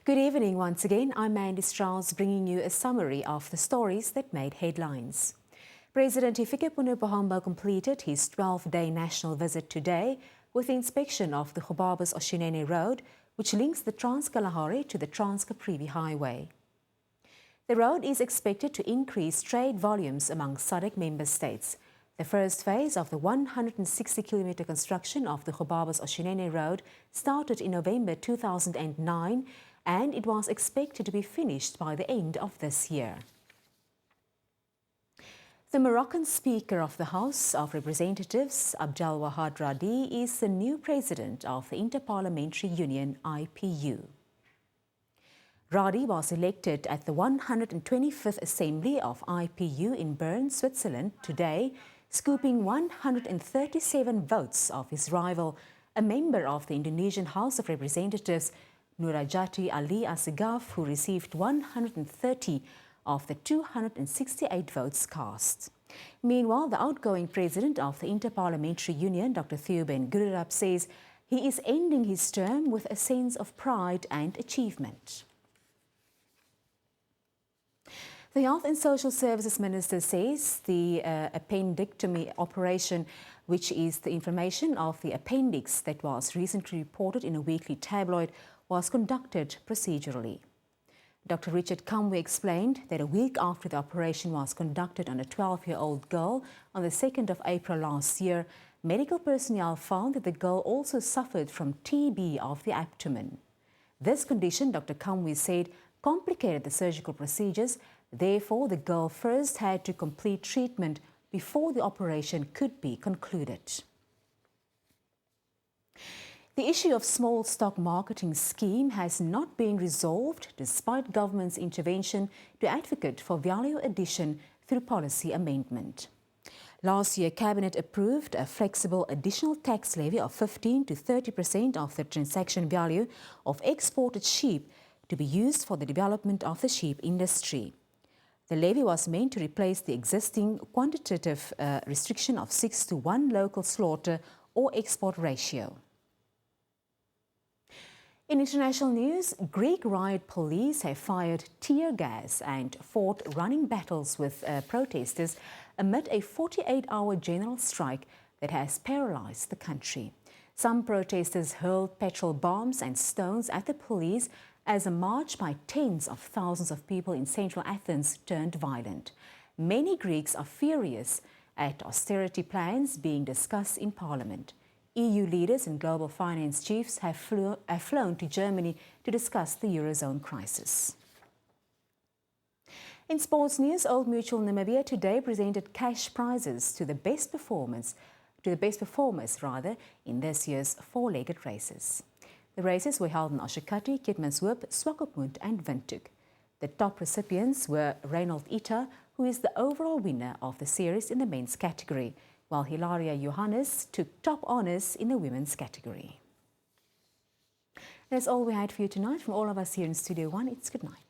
Good evening once again. I'm Mandy Strauss bringing you a summary of the stories that made headlines. President Hifikepunye Pohamba completed his 12-day national visit today with the inspection of the Gobabis-Oshinene Road, which links the Trans-Kalahari to the Trans-Caprivi Highway. The road is expected to increase trade volumes among SADC member states. The first phase of the 160-kilometre construction of the Gobabis-Oshinene Road started in November 2009 and it was expected to be finished by the end of this year. The Moroccan Speaker of the House of Representatives, Abdelwahad Radi, is the new president of the Interparliamentary Union, IPU. Radi was elected at the 125th Assembly of IPU in Bern, Switzerland today, scooping 137 votes of his rival, a member of the Indonesian House of Representatives, Nurajati Ali Assegaf, who received 130 of the 268 votes cast. Meanwhile, the outgoing president of the Interparliamentary Union, Dr. Theo Ben Gururab, says he is ending his term with a sense of pride and achievement. The Health and Social Services Minister says the appendectomy operation, which is the inflammation of the appendix that was recently reported in a weekly tabloid, was conducted procedurally. Dr. Richard Kamwe explained that a week after the operation was conducted on a 12-year-old girl on the 2nd of April last year, medical personnel found that the girl also suffered from TB of the abdomen. This condition, Dr. Kamwe said, complicated the surgical procedures. Therefore, the girl first had to complete treatment before the operation could be concluded. The issue of small stock marketing scheme has not been resolved despite government's intervention to advocate for value addition through policy amendment. Last year, Cabinet approved a flexible additional tax levy of 15% to 30% of the transaction value of exported sheep to be used for the development of the sheep industry. The levy was meant to replace the existing quantitative restriction of 6:1 local slaughter or export ratio. In international news, Greek riot police have fired tear gas and fought running battles with protesters amid a 48-hour general strike that has paralyzed the country. Some protesters hurled petrol bombs and stones at the police as a march by tens of thousands of people in central Athens turned violent. Many Greeks are furious at austerity plans being discussed in Parliament. EU leaders and global finance chiefs have flown to Germany to discuss the Eurozone crisis. In sports news, Old Mutual Namibia today presented cash prizes to the best performers in this year's four-legged races. The races were held in Oshakati, Keetmanshoop, Swakopmund and Windhoek. The top recipients were Reinhold Ita, who is the overall winner of the series in the men's category, while Hilaria Johannes took top honours in the women's category. That's all we had for you tonight. From all of us here in Studio One, it's good night.